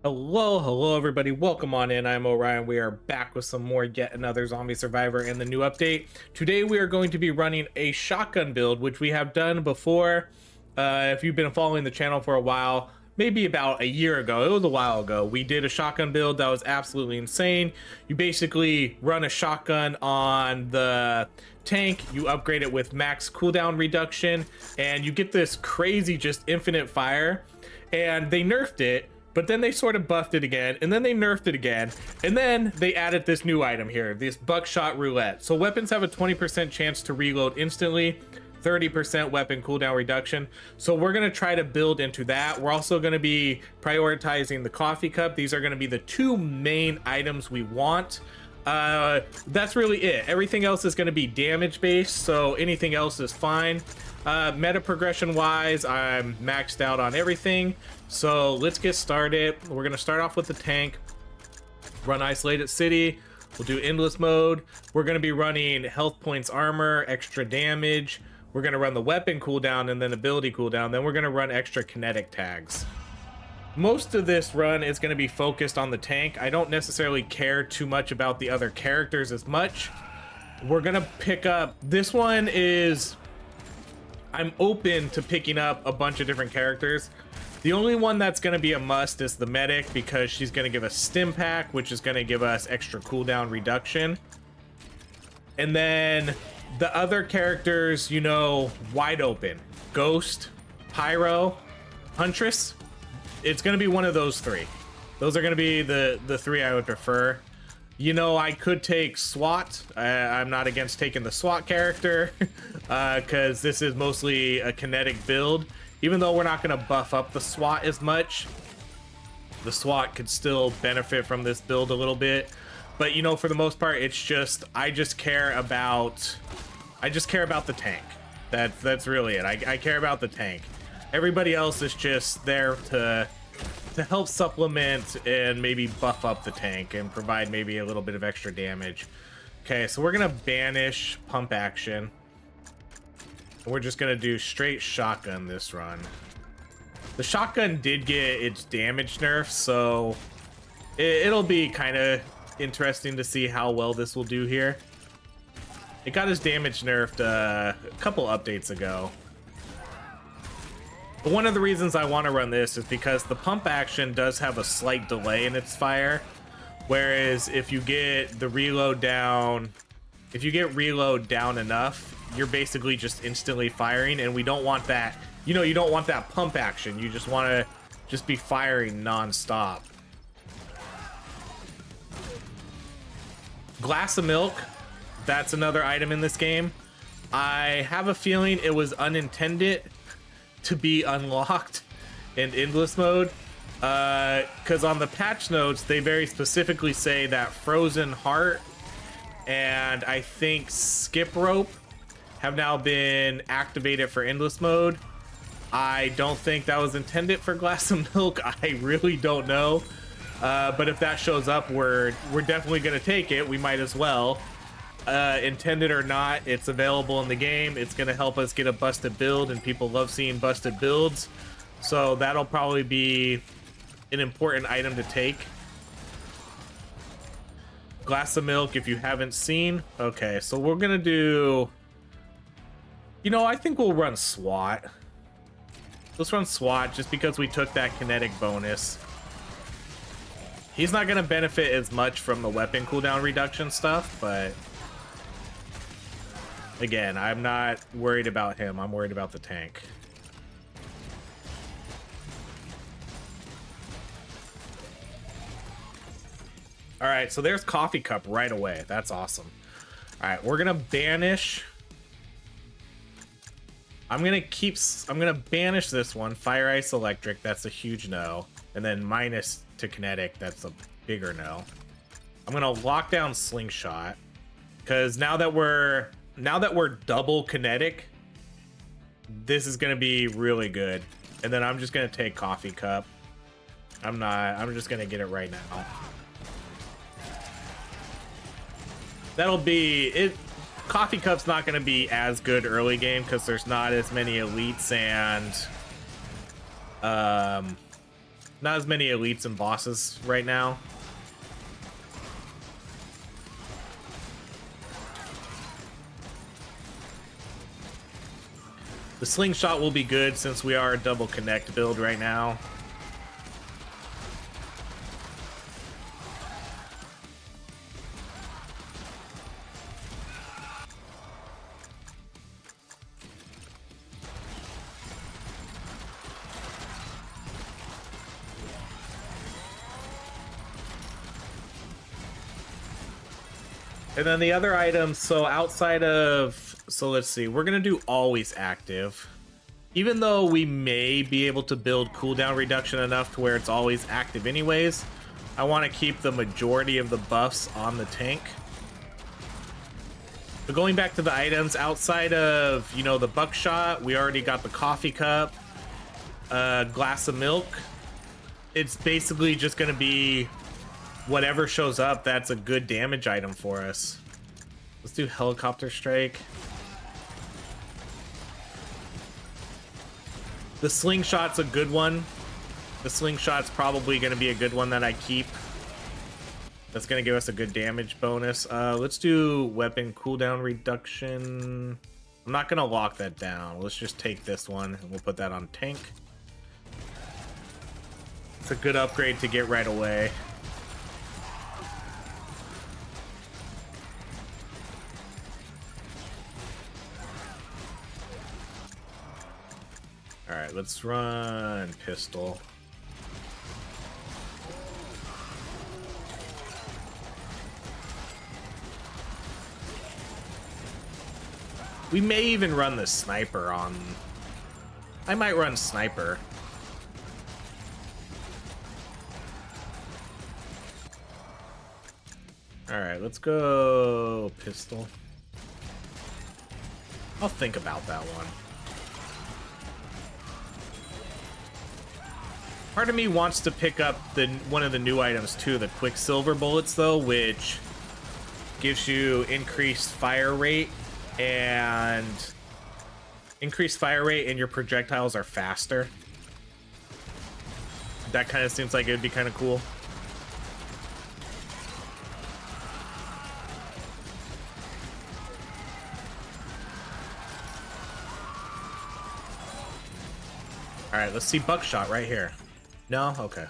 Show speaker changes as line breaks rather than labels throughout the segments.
Hello everybody. Welcome on in. I'm Orion. We are back with some more yet another zombie survivor in the new update. Today we are going to be running a shotgun build, which we have done before. If you've been following the channel for a while, maybe about a year ago, it was a while ago, we did a shotgun build that was absolutely insane. You basically run a shotgun on the tank, you upgrade it with max cooldown reduction, and you get this crazy just infinite fire. And they nerfed it, but then they sort of buffed it again, and then they nerfed it again, and then they added this new item here, this buckshot roulette. So weapons have a 20% chance to reload instantly, 30% weapon cooldown reduction. So we're gonna try to build into that. We're also gonna be prioritizing the coffee cup. These are gonna be the two main items we want. That's really it. Everything else is gonna be damage based, so anything else is fine. Meta progression wise, I'm maxed out on everything. So let's get started. We're gonna start off with the tank, run isolated city. We'll do endless mode. We're gonna be running health points armor, extra damage. We're gonna run the weapon cooldown and then ability cooldown. Then we're gonna run extra kinetic tags. Most of this run is gonna be focused on the tank. I don't necessarily care too much about the other characters as much. We're gonna pick up, this one is, I'm open to picking up a bunch of different characters. The only one that's going to be a must is the medic, because she's going to give us stim pack, which is going to give us extra cooldown reduction. And then the other characters, you know, wide open. Ghost, Pyro, Huntress. It's going to be one of those three. Those are going to be the three I would prefer. You know, I could take SWAT. I'm not against taking the SWAT character because this is mostly a kinetic build. Even though we're not going to buff up the SWAT as much, the SWAT could still benefit from this build a little bit. But, you know, for the most part, it's just, I just care about the tank. That's really it. I care about the tank. Everybody else is just there to help supplement and maybe buff up the tank and provide maybe a little bit of extra damage. Okay, so we're gonna banish pump action. We're just gonna do straight shotgun this run. The shotgun did get its damage nerf, so it'll be kind of interesting to see how well this will do here. It got its damage nerfed a couple updates ago. But one of the reasons I want to run this is because the pump action does have a slight delay in its fire, whereas if you get the reload down, enough, you're basically just instantly firing, and we don't want that. You know, you don't want that pump action. You just want to just be firing non-stop. Glass of milk, that's another item in this game. I have a feeling it was unintended to be unlocked in endless mode, because on the patch notes they very specifically say that frozen heart and I think skip rope have now been activated for endless mode. I don't think that was intended for glass of milk. I really don't know, but if that shows up, we're definitely gonna take it. We might as well. Intended or not, it's available in the game. It's gonna help us get a busted build, and people love seeing busted builds, so that'll probably be an important item to take. Glass of milk, if you haven't seen. Okay, so we're gonna do, you know, I think we'll run SWAT. Let's run SWAT just because we took that kinetic bonus. He's not gonna benefit as much from the weapon cooldown reduction stuff, but again, I'm not worried about him. I'm worried about the tank. All right, so there's coffee cup right away. That's awesome. All right, we're gonna banish. I'm gonna banish this one. Fire, ice, electric. That's a huge no. And then minus to kinetic. That's a bigger no. I'm gonna lock down slingshot, because now that we're double kinetic, this is gonna be really good. And then I'm just gonna take coffee cup. I'm just gonna get it right now. That'll be it. Coffee cup's not gonna be as good early game because there's not as many elites and Not as many elites and bosses right now. The slingshot will be good since we are a double connect build right now. And then the other items, so outside of, so let's see, we're gonna do always active. Even though we may be able to build cooldown reduction enough to where it's always active anyways, I want to keep the majority of the buffs on the tank. But going back to the items, outside of, you know, the buckshot, we already got the coffee cup, glass of milk. It's basically just gonna be whatever shows up that's a good damage item for us. Let's do helicopter strike. The slingshot's a good one. The slingshot's probably going to be a good one that I keep. That's going to give us a good damage bonus. Let's do weapon cooldown reduction. I'm not going to lock that down. Let's just take this one and we'll put that on tank. It's a good upgrade to get right away. All right, let's run pistol. We may even run the sniper on... I might run sniper. All right, let's go pistol. I'll think about that one. Part of me wants to pick up one of the new items too, the Quicksilver bullets though, which gives you increased fire rate and your projectiles are faster. That kind of seems like it would be kind of cool. All right, let's see buckshot right here. No? Okay.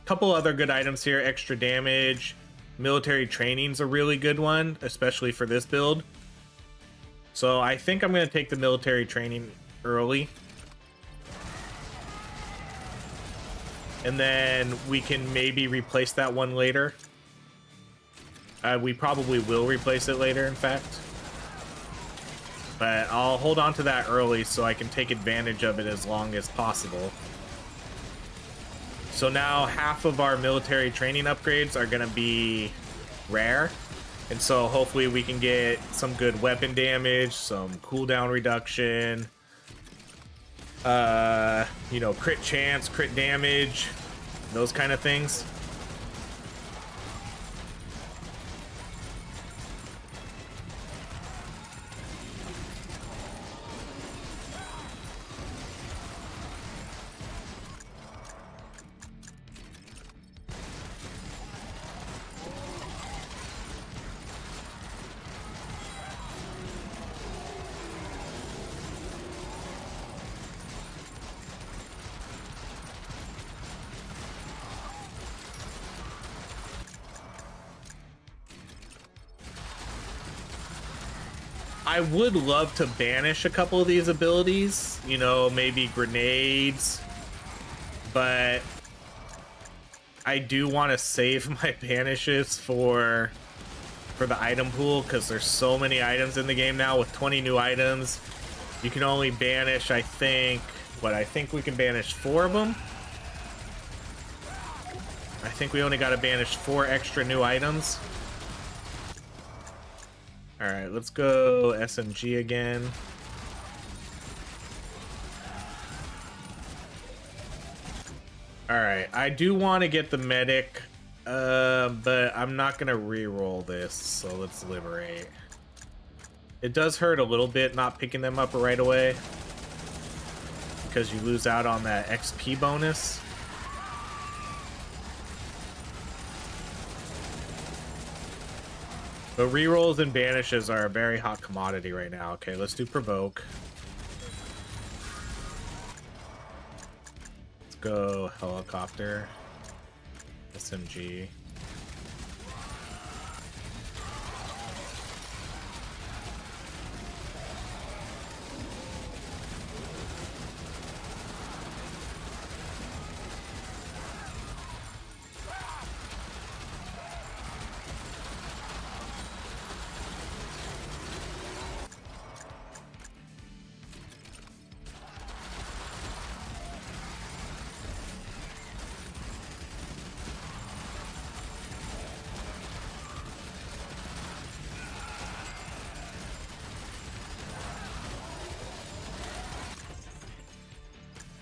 Couple other good items here. Extra damage. Military training's a really good one, especially for this build. So I think I'm going to take the military training early. And then we can maybe replace that one later. We probably will replace it later, in fact. But I'll hold on to that early so I can take advantage of it as long as possible. So now half of our military training upgrades are going to be rare. And so hopefully we can get some good weapon damage, some cooldown reduction, you know, crit chance, crit damage, those kind of things. I would love to banish a couple of these abilities, you know, maybe grenades, but I do want to save my banishes for the item pool because there's so many items in the game now. With 20 new items, you can only banish, I think we can banish 4 of them. I think we only got to banish 4 extra new items. All right, let's go SMG again. All right, I do want to get the medic, but I'm not gonna re-roll this, so let's liberate. It does hurt a little bit not picking them up right away because you lose out on that XP bonus. But rerolls and banishes are a very hot commodity right now. Okay, let's do provoke. Let's go helicopter. SMG.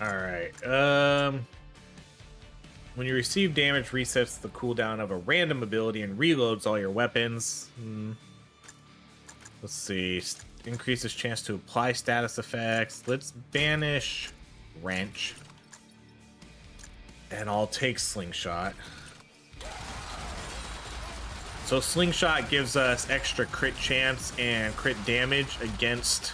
Alright, when you receive damage, resets the cooldown of a random ability and reloads all your weapons. Let's see, increases chance to apply status effects. Let's banish wrench. And I'll take slingshot. So slingshot gives us extra crit chance and crit damage against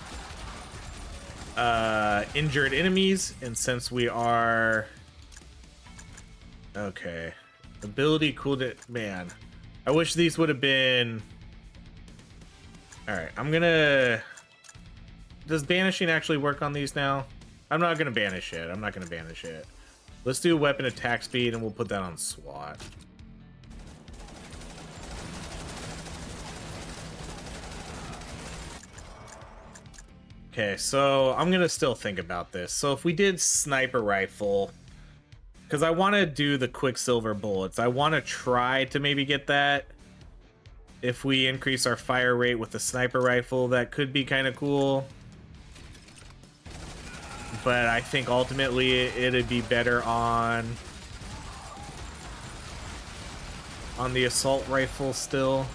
injured enemies, and since we are okay, ability cooldown, man, I wish these would have been. All right, I'm gonna. Does banishing actually work on these now? I'm not gonna banish it. I'm not gonna banish it. Let's do weapon attack speed, and we'll put that on SWAT. Okay, so I'm gonna still think about this. So if we did sniper rifle, because I want to do the quicksilver bullets, I want to try to maybe get that. If we increase our fire rate with the sniper rifle, that could be kind of cool. But I think ultimately it'd be better on the assault rifle still.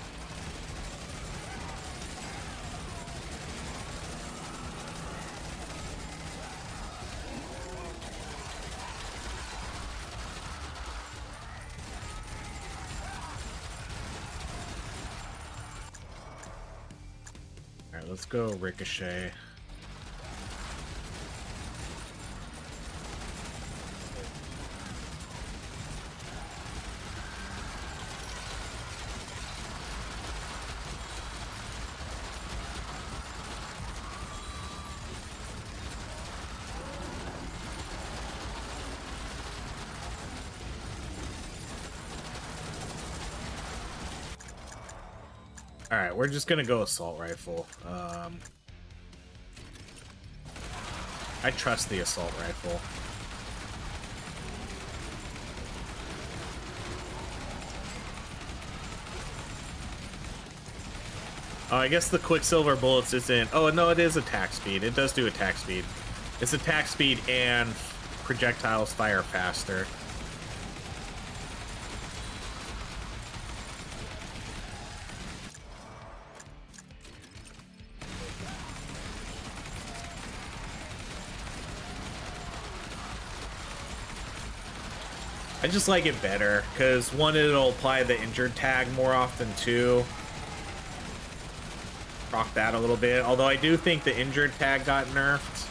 Let's go ricochet. All right, we're just gonna go assault rifle. I trust the assault rifle. Oh, I guess the quicksilver bullets isn't. Oh no, it is attack speed. It does do attack speed. It's attack speed and projectiles fire faster. I just like it better, because one, it'll apply the injured tag more often too. Rock that a little bit, although I do think the injured tag got nerfed.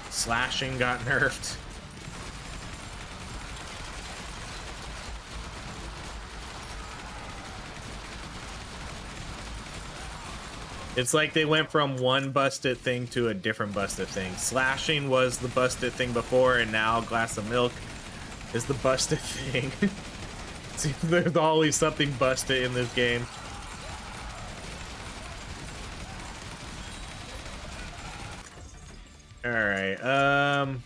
Slashing got nerfed. It's like they went from one busted thing to a different busted thing. Slashing was the busted thing before, and now glass of milk is the busted thing. See, there's always something busted in this game. Alright,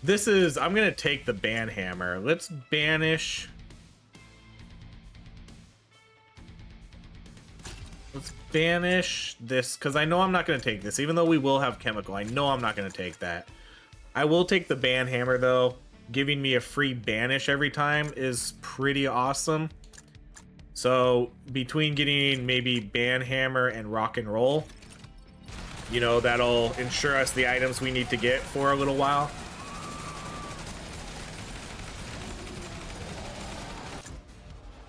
this is, I'm gonna take the ban hammer. Let's banish. Let's banish this, because I know I'm not going to take this. Even though we will have chemical, I know I'm not going to take that. I will take the ban hammer, though. Giving me a free banish every time is pretty awesome. So, between getting maybe ban hammer and rock and roll, you know, that'll ensure us the items we need to get for a little while.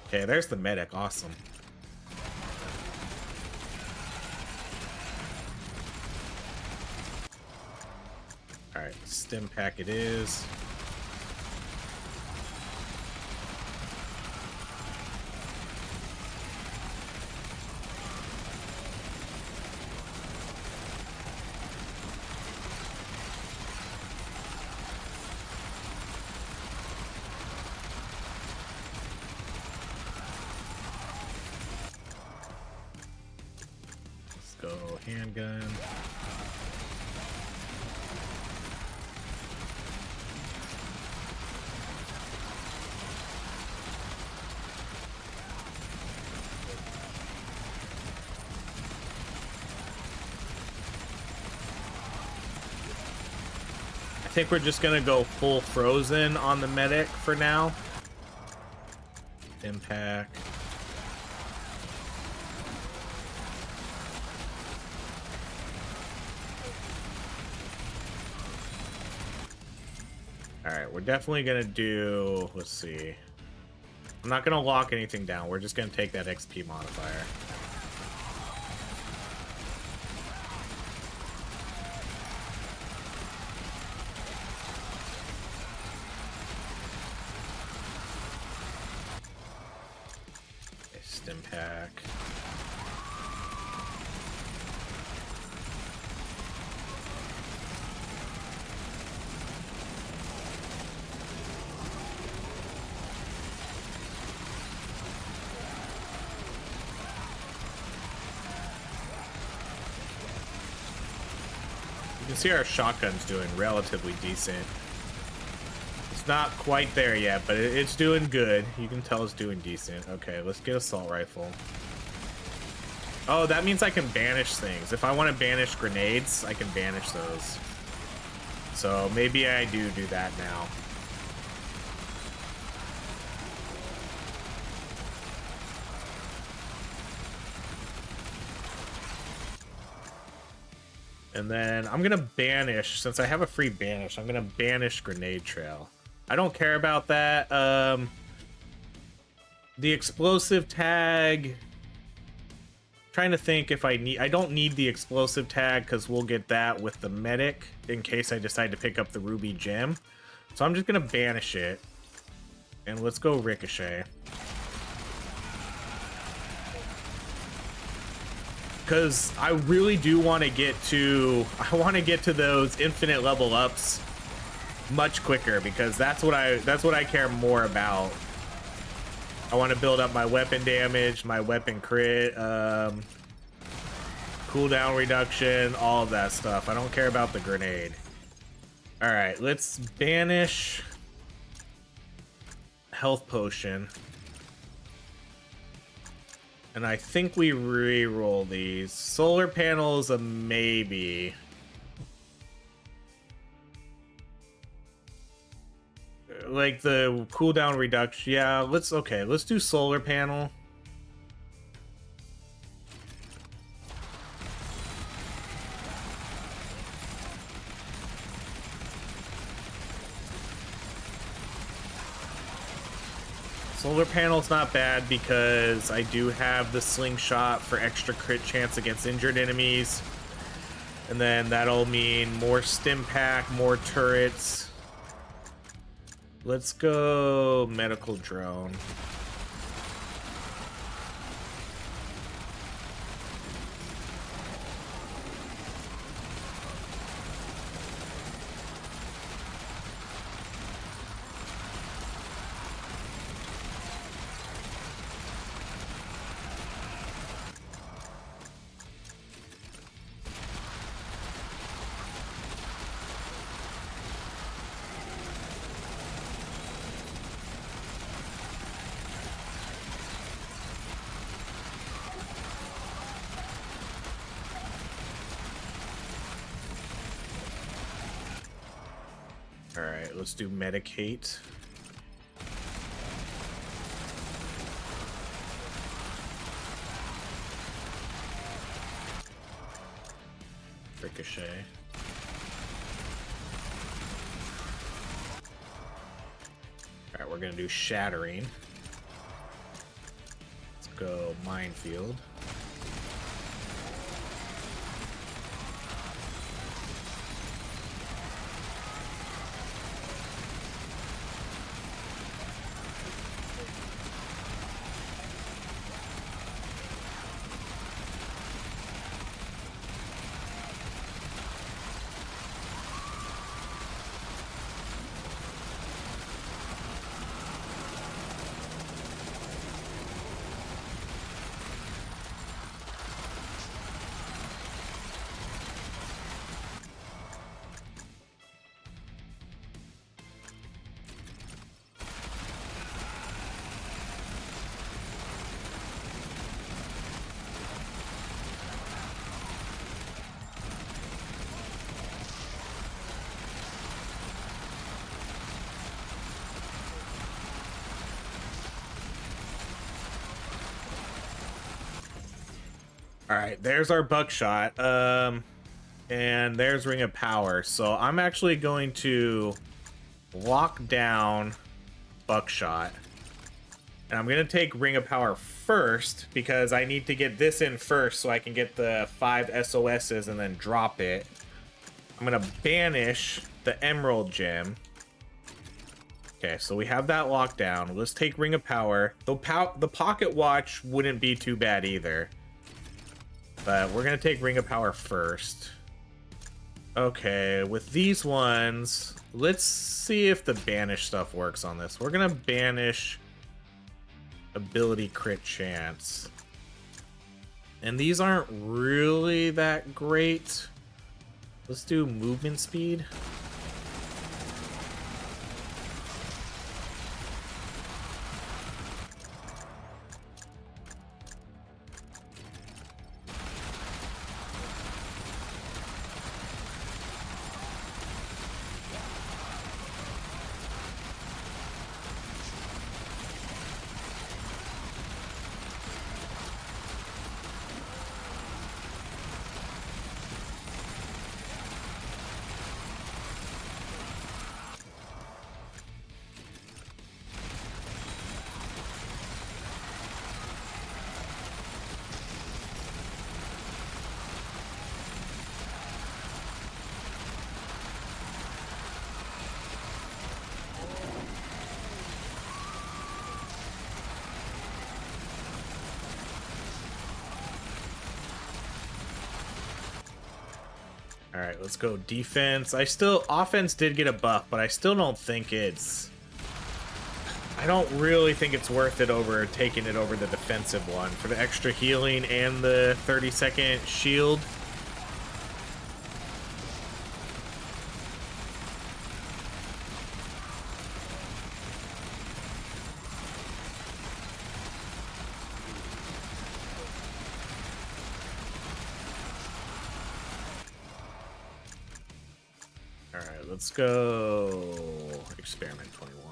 Okay, there's the medic. Awesome. Alright, stim pack it is. Let's go handgun. I think we're just gonna go full frozen on the medic for now. Impact. Alright, we're definitely gonna do, let's see. I'm not gonna lock anything down, we're just gonna take that XP modifier. Stim pack. You can see our shotgun's doing relatively decent. It's not quite there yet, but it's doing good. You can tell it's doing decent. Okay, let's get assault rifle. Oh, that means I can banish things. If I want to banish grenades, I can banish those. So maybe I do that now. And then I'm gonna banish, since I have a free banish, I'm gonna banish grenade trail. I don't care about that. The explosive tag, trying to think if I don't need the explosive tag because we'll get that with the medic in case I decide to pick up the ruby gem. So I'm just gonna banish it, and let's go ricochet. Because I really do want to get to, those infinite level ups much quicker, because that's what I care more about. I want to build up my weapon damage, my weapon crit, cooldown reduction, all of that stuff. I don't care about the grenade. All right, let's banish health potion. And I think we re-roll these. Solar panels, a maybe. Like the cooldown reduction. Yeah, let's do solar panel. Solar panel's not bad because I do have the slingshot for extra crit chance against injured enemies. And then that'll mean more stim pack, more turrets. Let's go medical drone. Alright, let's do medicate. Ricochet. Alright, we're gonna do shattering. Go minefield. All right, there's our buckshot. And there's Ring of Power. So I'm actually going to lock down buckshot. And I'm going to take Ring of Power first because I need to get this in first so I can get the 5 SOSs and then drop it. I'm going to banish the Emerald Gem. Okay, so we have that locked down. Let's take Ring of Power. The Pocket Watch wouldn't be too bad either. But we're going to take Ring of Power first. Okay, with these ones, let's see if the banish stuff works on this. We're going to banish ability crit chance. And these aren't really that great. Let's do movement speed. All right, let's go defense. Offense did get a buff, but I still don't think I don't really think it's worth it over taking it over the defensive one for the extra healing and the 30-second shield. Let's go experiment 21.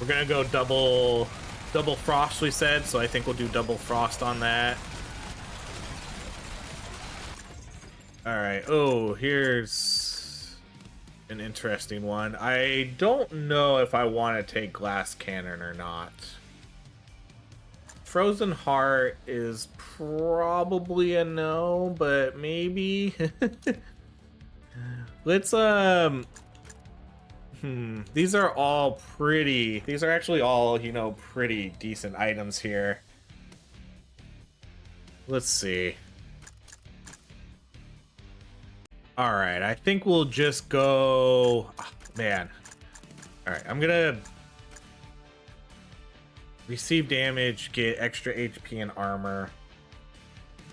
We're gonna go double frost, we said, so I think we'll do double frost on that. All right. Oh, here's an interesting one. I don't know if I want to take glass cannon or not. Frozen Heart is probably a no, but maybe. Let's these are all pretty, these are actually all, you know, pretty decent items here. Let's see. All right, I think we'll just go, oh, man. All right, I'm gonna receive damage, get extra HP and armor.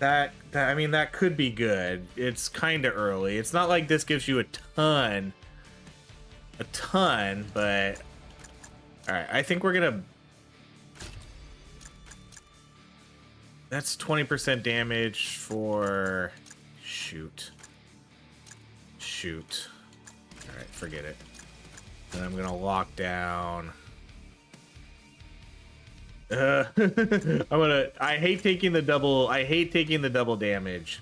That I mean, that could be good. It's kind of early. It's not like this gives you a ton, but all right, I think we're gonna, that's 20% damage for, shoot. All right, forget it. And I'm gonna lock down. I hate taking the double damage.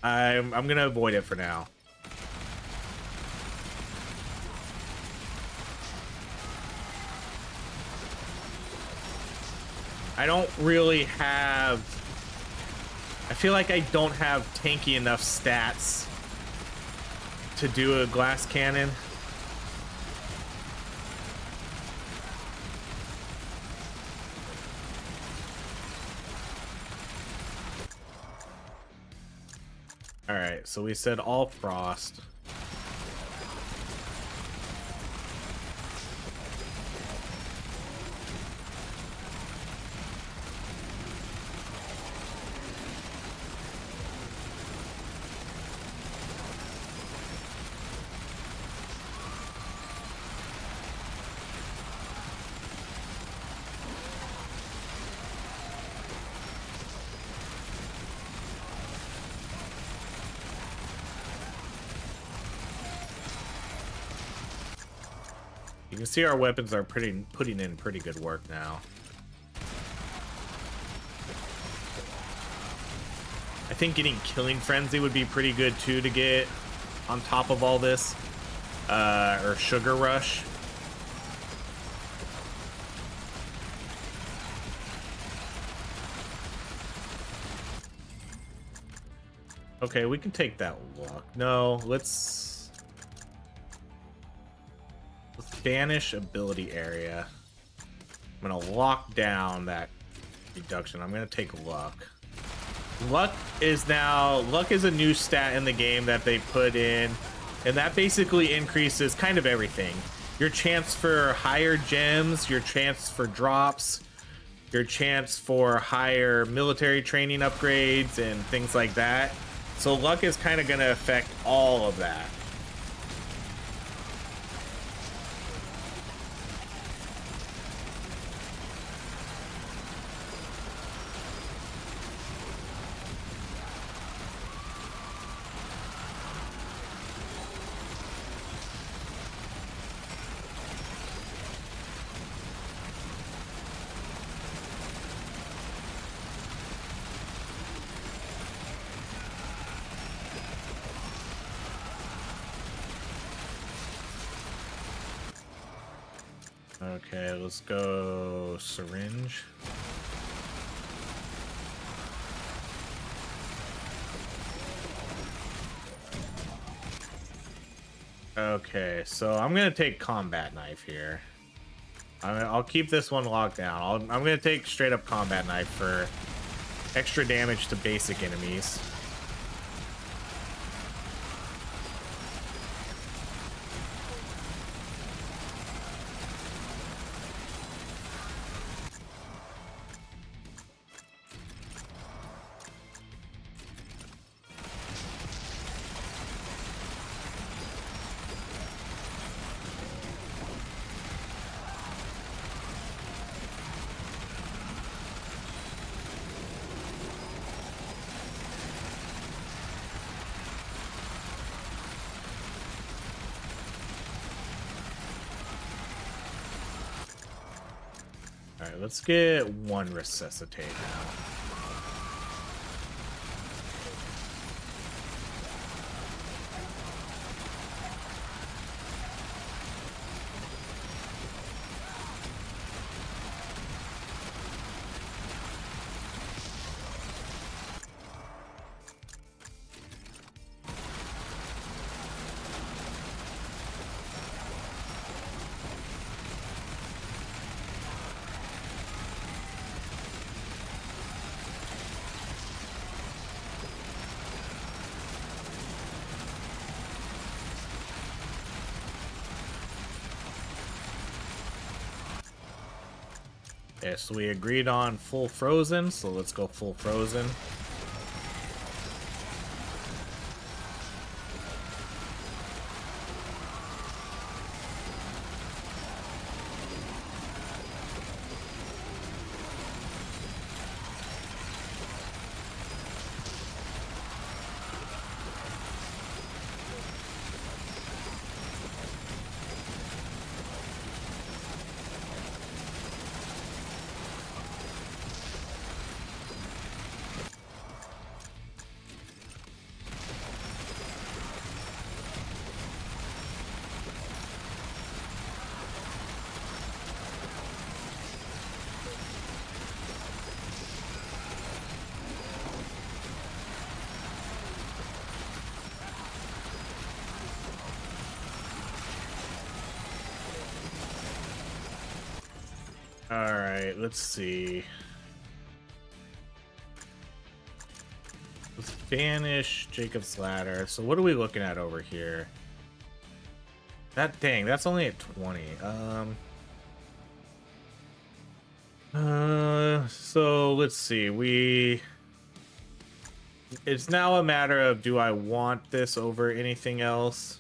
I'm gonna avoid it for now. I don't really have, I feel like I don't have tanky enough stats to do a glass cannon. All right, so we said all frost. You can see our weapons are putting in pretty good work now. I think getting Killing Frenzy would be pretty good too to get on top of all this. Or Sugar Rush. Okay, we can take that walk. No, let's banish ability area. I'm gonna lock down that reduction. I'm gonna take luck. Luck is a new stat in the game that they put in, and that basically increases kind of everything. Your chance for higher gems, your chance for drops, your chance for higher military training upgrades and things like that. So luck is kind of gonna affect all of that. Okay, let's go syringe. Okay, so I'm gonna take combat knife here. I'll keep this one locked down. I'm gonna take straight up combat knife for extra damage to basic enemies. Alright, let's get one resuscitate now. Okay, so we agreed on full frozen, so let's go full frozen. All right, let's see. Let's banish Jacob's Ladder. So what are we looking at over here? That dang, that's only at 20. So let's see. It's now a matter of, do I want this over anything else?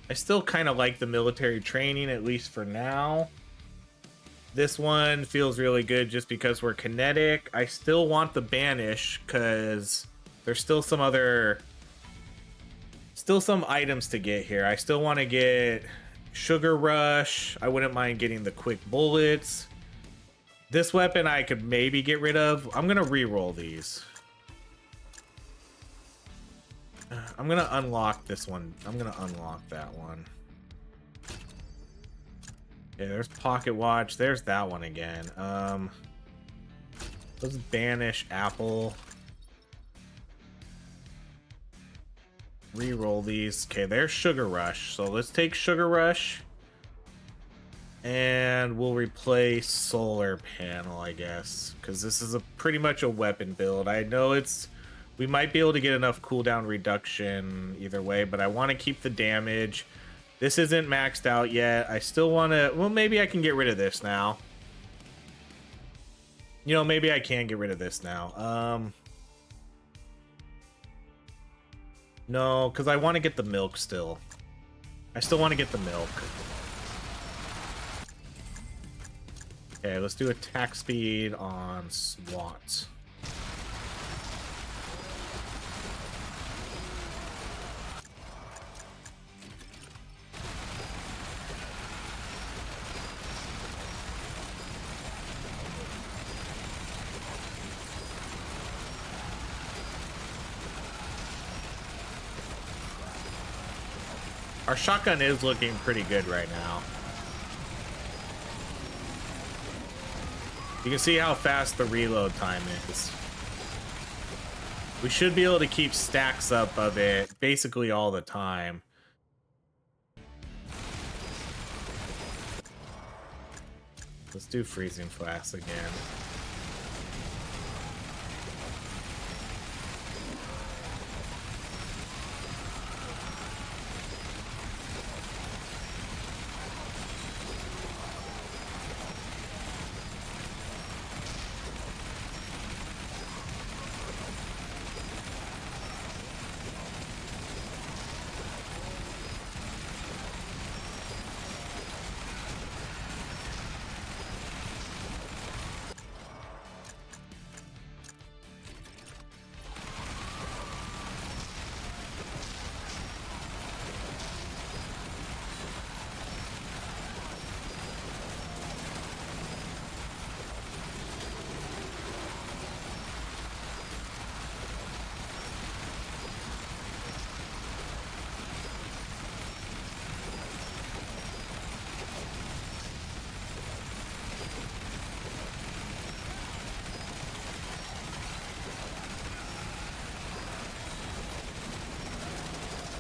I still kind of like the military training, at least for now. This one feels really good just because we're kinetic. I still want the banish because there's still some items to get here. I still want to get Sugar Rush. I wouldn't mind getting the quick bullets. This weapon I could maybe get rid of. I'm gonna re-roll these. I'm gonna unlock this one. I'm gonna unlock that one. Yeah, there's Pocket Watch. There's that one again. Let's banish Apple. Re-roll these. Okay, there's Sugar Rush. So let's take Sugar Rush. And we'll replace Solar Panel, I guess. Because this is pretty much a weapon build. I know we might be able to get enough cooldown reduction either way, but I want to keep the damage. This isn't maxed out yet. I still want to... Well, maybe I can get rid of this now. You know, maybe I can get rid of this now. No, because I want to get the milk still. I still want to get the milk. Okay, let's do attack speed on SWAT. Our shotgun is looking pretty good right now. You can see how fast the reload time is. We should be able to keep stacks up of it basically all the time. Let's do Freezing Flask again.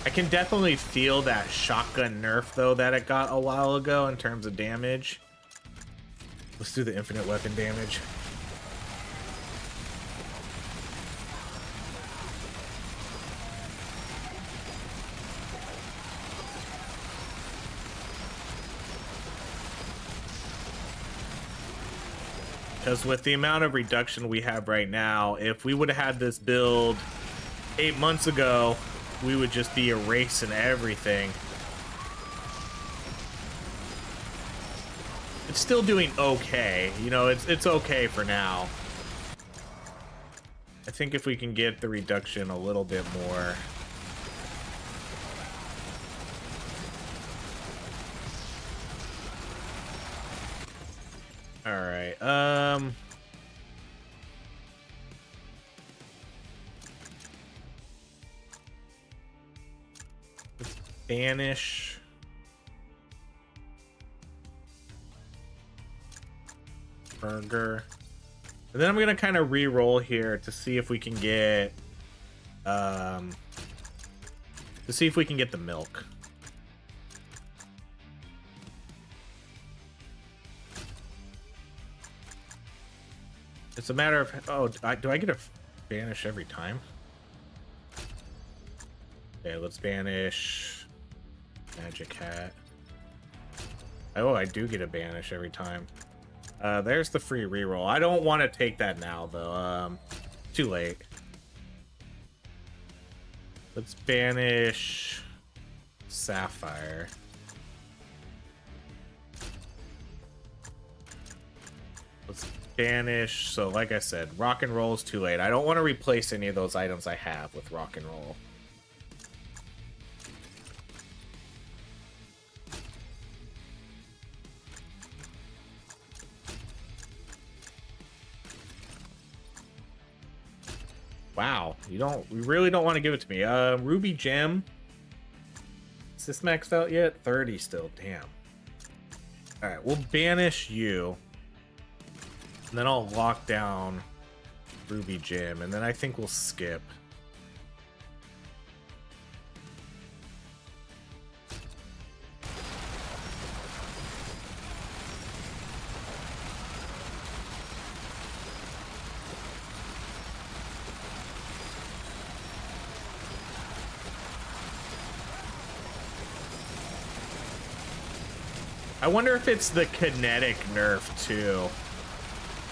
I can definitely feel that shotgun nerf, though, that it got a while ago in terms of damage. Let's do the infinite weapon damage. Because with the amount of reduction we have right now, if we would have had this build 8 months ago, we would just be erasing everything. It's still doing okay. You know, it's okay for now. I think if we can get the reduction a little bit more. All right. Let's banish. Burger. And then I'm gonna kind of re-roll here to see if we can get the milk. It's a matter of, oh, do I get to banish every time? Okay, let's banish magic hat. Oh, I do get a banish every time. There's the free reroll. I don't want to take that now though. Too late. Let's banish Sapphire. Let's banish. So like I said, rock and roll is too late. I don't want to replace any of those items I have with rock and roll. Wow, we really don't want to give it to me. Ruby Gem. Is this maxed out yet? 30 still, damn. All right, we'll banish you. And then I'll lock down Ruby Gem, and then I think we'll skip. I wonder if it's the kinetic nerf too.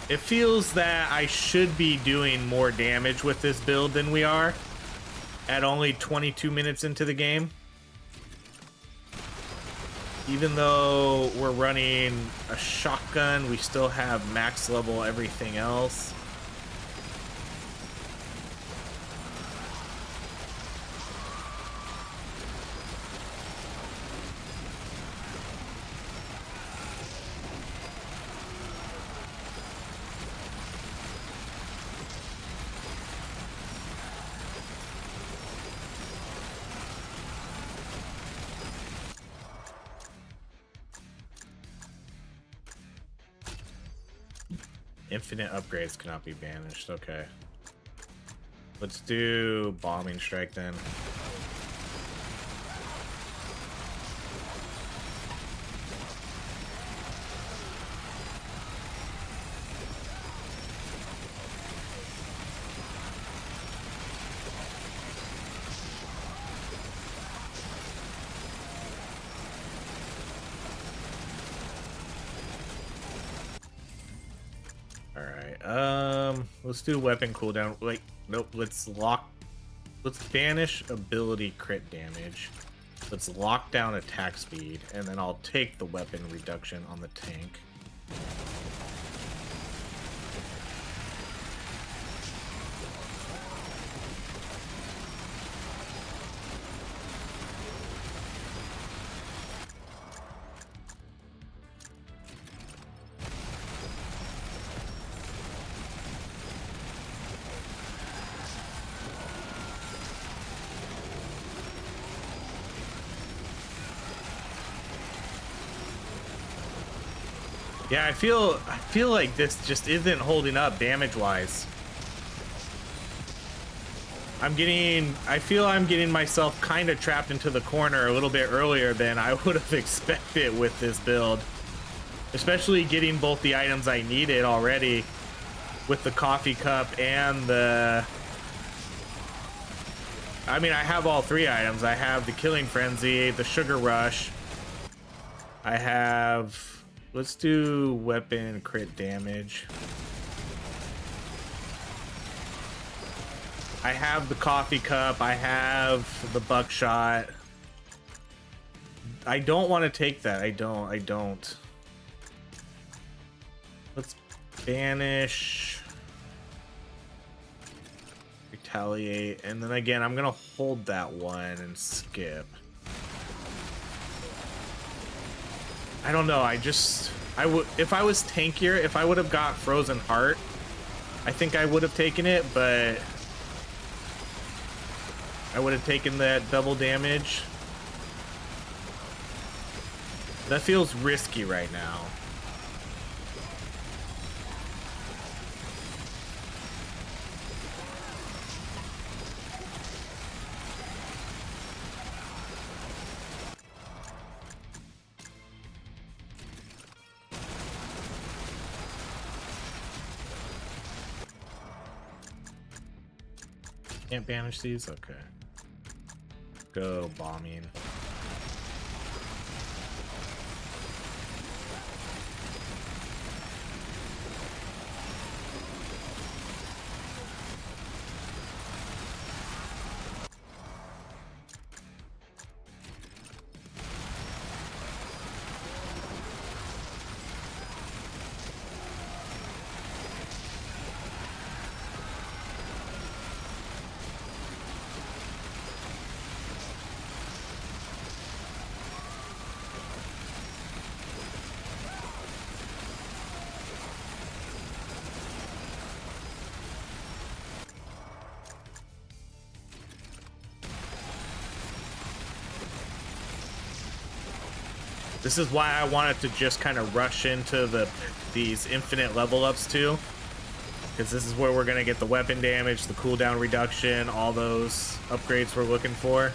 It feels that I should be doing more damage with this build than we are at only 22 minutes into the game. Even though we're running a shotgun, we still have max level everything else. Infinite upgrades cannot be banished. Okay. Let's do bombing strike then. Let's do weapon cooldown. Wait, nope, let's banish ability crit damage. Let's lock down attack speed, and then I'll take the weapon reduction on the tank. Yeah, I feel like this just isn't holding up damage-wise. I feel I'm getting myself kind of trapped into the corner a little bit earlier than I would have expected with this build. Especially getting both the items I needed already with the coffee cup and the... I mean, I have all three items. I have the Killing Frenzy, the Sugar Rush. I have... Let's do weapon crit damage. I have the coffee cup. I have the buckshot. I don't want to take that. I don't. Let's banish. Retaliate. And then again, I'm going to hold that one and skip. I don't know. If I was tankier, if I would have got Frozen Heart, I think I would have taken it, but I would have taken that double damage. That feels risky right now. Can't banish these? Okay. Go bombing. This is why I wanted to just kind of rush into these infinite level ups too, because this is where we're gonna get the weapon damage, the cooldown reduction, all those upgrades we're looking for.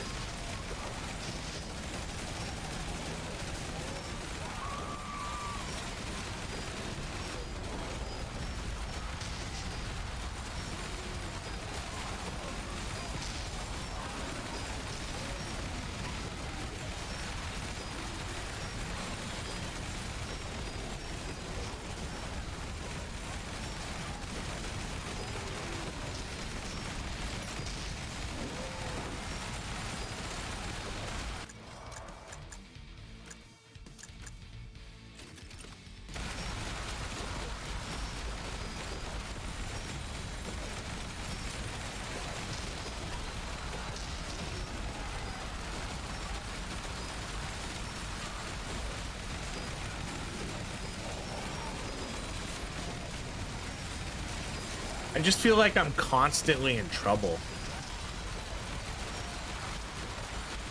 I just feel like I'm constantly in trouble.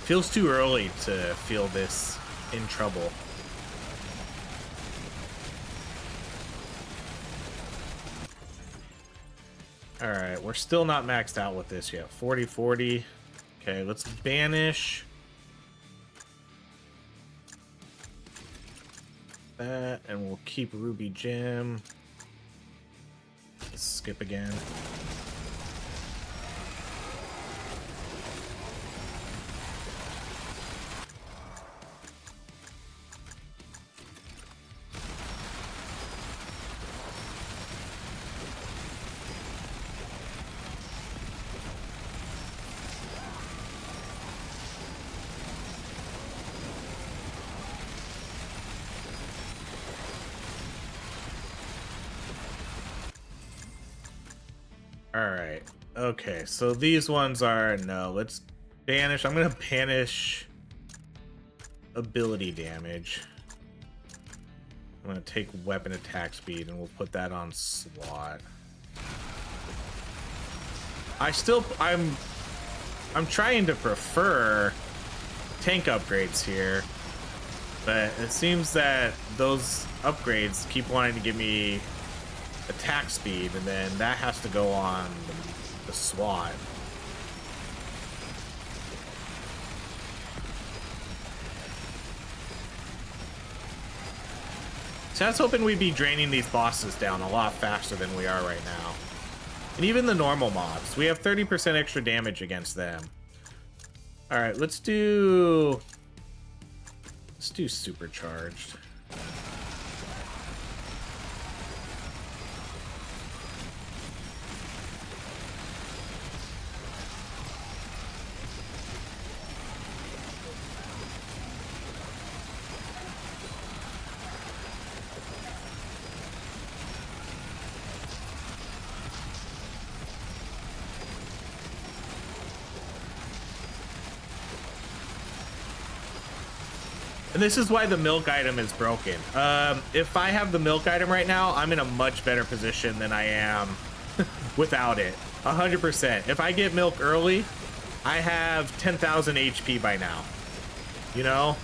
Feels too early to feel this in trouble. All right, we're still not maxed out with this yet. 40-40. Okay, let's banish that, and we'll keep Ruby Gem. Let's skip again. Alright, okay, so these ones are, no, let's banish. I'm gonna banish ability damage. I'm gonna take weapon attack speed and we'll put that on slot. I'm trying to prefer tank upgrades here, but it seems that those upgrades keep wanting to give me attack speed, and then that has to go on the SWAT. So I was hoping we'd be draining these bosses down a lot faster than we are right now. And even the normal mobs, we have 30% extra damage against them. All right, let's do supercharged. And this is why the milk item is broken. If I have the milk item right now, I'm in a much better position than I am without it. 100%. If I get milk early, I have 10,000 HP by now. You know?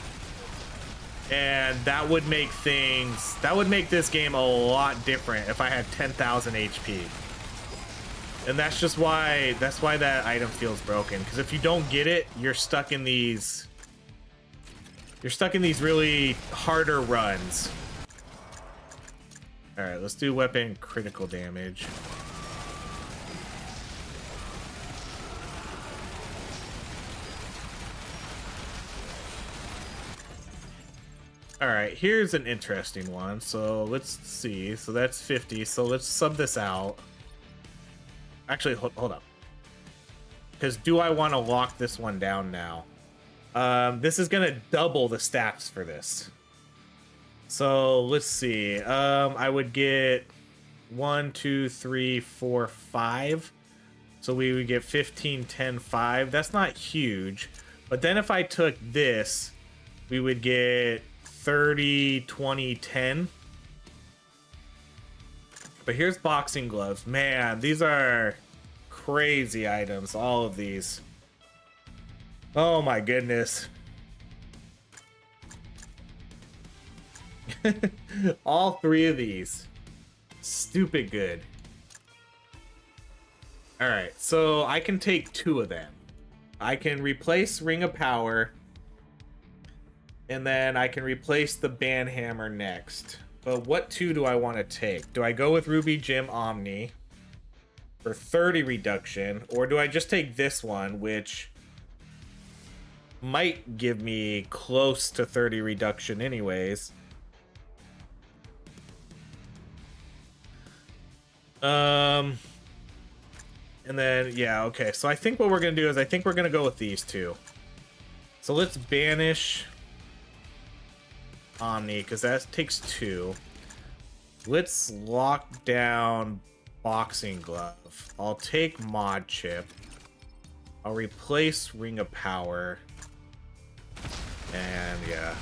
And that would make this game a lot different if I had 10,000 HP. And that's why that item feels broken. Because if you don't get it, you're stuck in these really harder runs. All right, let's do weapon critical damage. All right, here's an interesting one. So let's see. So that's 50. So let's sub this out. Actually, hold up. Because do I want to lock this one down now? This is gonna double the stats for this. So let's see. I would get 1, 2, 3, 4, 5. So we would get 15, 10, 5. That's not huge. But then if I took this, we would get 30, 20, 10. But here's boxing gloves. Man, these are crazy items, all of these. Oh my goodness. All three of these. Stupid good. Alright, so I can take 2 of them. I can replace Ring of Power, and then I can replace the Banhammer next. But what 2 do I want to take? Do I go with Ruby Gem Omni for 30 reduction, or do I just take this one, which might give me close to 30 reduction anyways? And then, yeah, okay. So I think what we're going to do is I think we're going to go with these 2. So let's banish Omni, because that takes 2. Let's lock down Boxing Glove. I'll take Mod Chip. I'll replace Ring of Power. And yeah.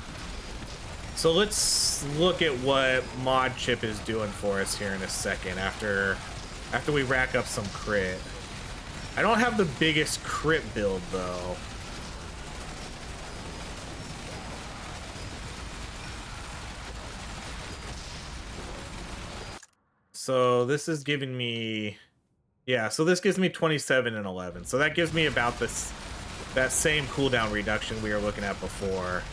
So let's look at what Mod Chip is doing for us here in a second after we rack up some crit. I don't have the biggest crit build though. So this is giving me, yeah, so this gives me 27 and 11. So that gives me about that same cooldown reduction we were looking at before.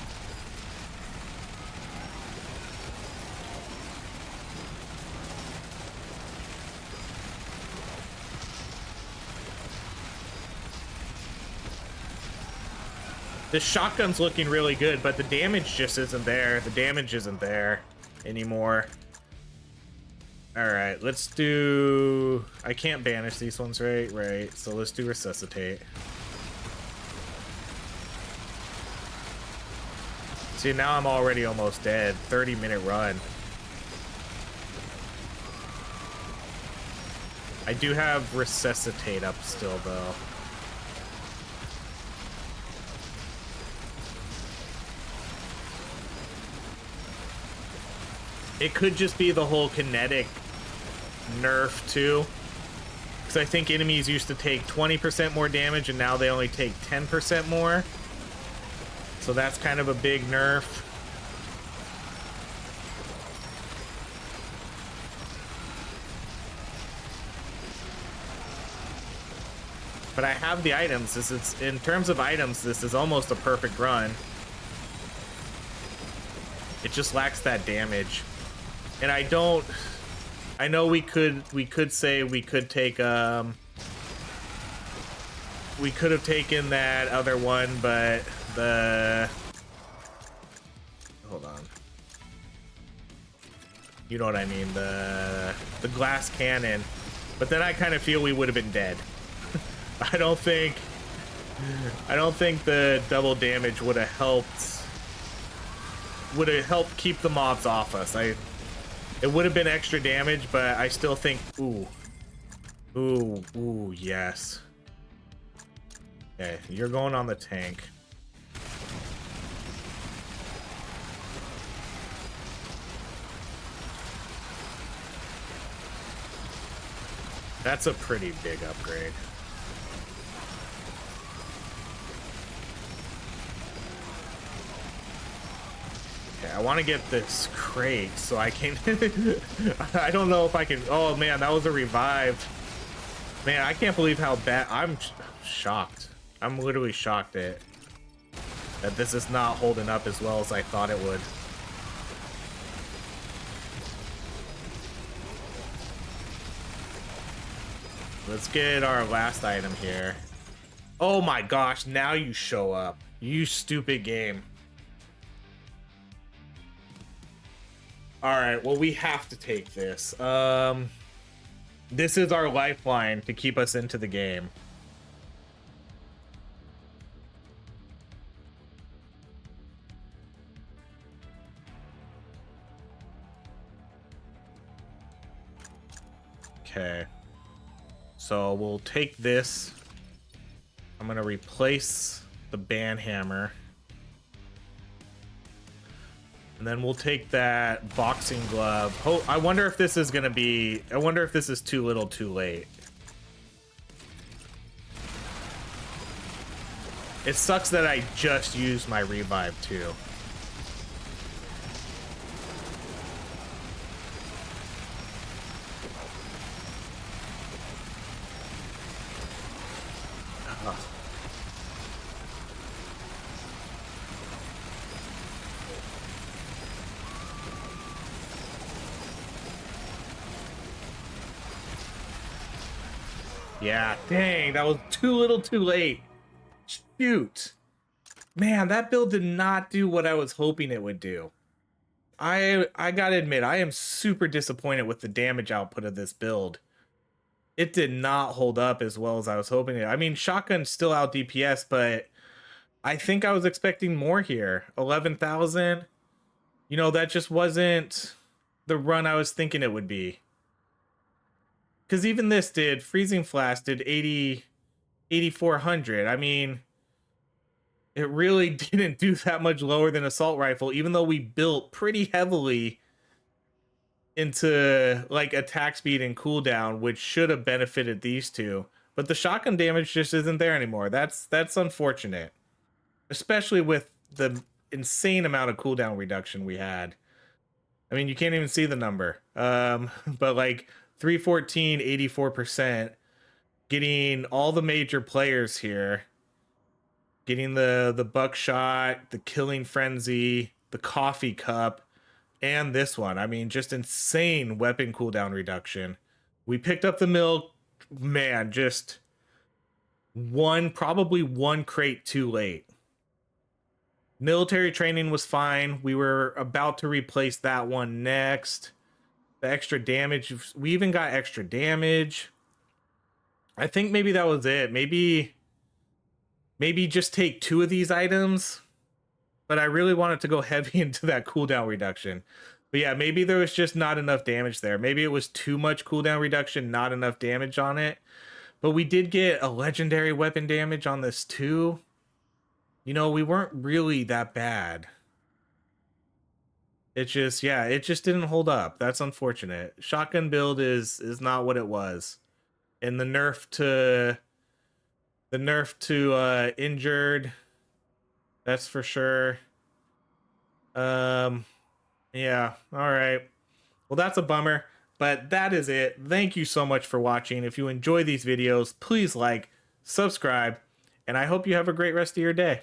This shotgun's looking really good, but the damage just isn't there. The damage isn't there anymore. Alright, let's do... I can't banish these ones, right? Right, so let's do Resuscitate. See, now I'm already almost dead. 30-minute run. I do have Resuscitate up still, though. It could just be the whole kinetic nerf too, because I think enemies used to take 20% more damage and now they only take 10% more, so that's kind of a big nerf. But I have the items. This is, in terms of items, this is almost a perfect run. It just lacks that damage. And I know we could say we could take we could have taken that other one, but hold on. You know what I mean, the glass cannon. But then I kind of feel we would have been dead. I don't think the double damage would have helped keep the mobs off us. It would have been extra damage, but I still think, ooh, yes. Okay, you're going on the tank. That's a pretty big upgrade. Okay, I want to get this crate so I can... I don't know if I can... Oh, man, that was a revived. Man, I can't believe how bad... I'm shocked. I'm literally shocked that this is not holding up as well as I thought it would. Let's get our last item here. Oh my gosh, now you show up. You stupid game. Alright, well, we have to take this. This is our lifeline to keep us into the game. Okay. So we'll take this. I'm gonna replace the banhammer. And then we'll take that boxing glove. Oh, I wonder if this is gonna be... I wonder if this is too little too late. It sucks that I just used my revive too. Yeah, dang, that was too little too late. Shoot. Man, that build did not do what I was hoping it would do. I gotta admit, I am super disappointed with the damage output of this build. It did not hold up as well as I was hoping it. I mean, shotgun's still out DPS, but I think I was expecting more here. 11,000. You know, that just wasn't the run I was thinking it would be. Because even this did, Freezing Flash did 8,400. I mean, it really didn't do that much lower than Assault Rifle, even though we built pretty heavily into like attack speed and cooldown, which should have benefited these two. But the shotgun damage just isn't there anymore. That's unfortunate, especially with the insane amount of cooldown reduction we had. I mean, you can't even see the number, but like 314, 84%, getting all the major players here, getting the buckshot, the killing frenzy, the coffee cup, and this one. I mean, just insane weapon cooldown reduction. We picked up the milk, man, just probably one crate too late. Military training was fine. We were about to replace that one next. The extra damage, we even got extra damage. I think maybe that was it. Maybe just take 2 of these items. But I really wanted to go heavy into that cooldown reduction. But yeah, maybe there was just not enough damage there. Maybe it was too much cooldown reduction, not enough damage on it. But we did get a legendary weapon damage on this too. You know, we weren't really that bad. It just, yeah, it just didn't hold up. That's unfortunate. Shotgun build is not what it was. And the nerf to injured, that's for sure. Yeah, all right. Well, that's a bummer, but that is it. Thank you so much for watching. If you enjoy these videos, please like, subscribe, and I hope you have a great rest of your day.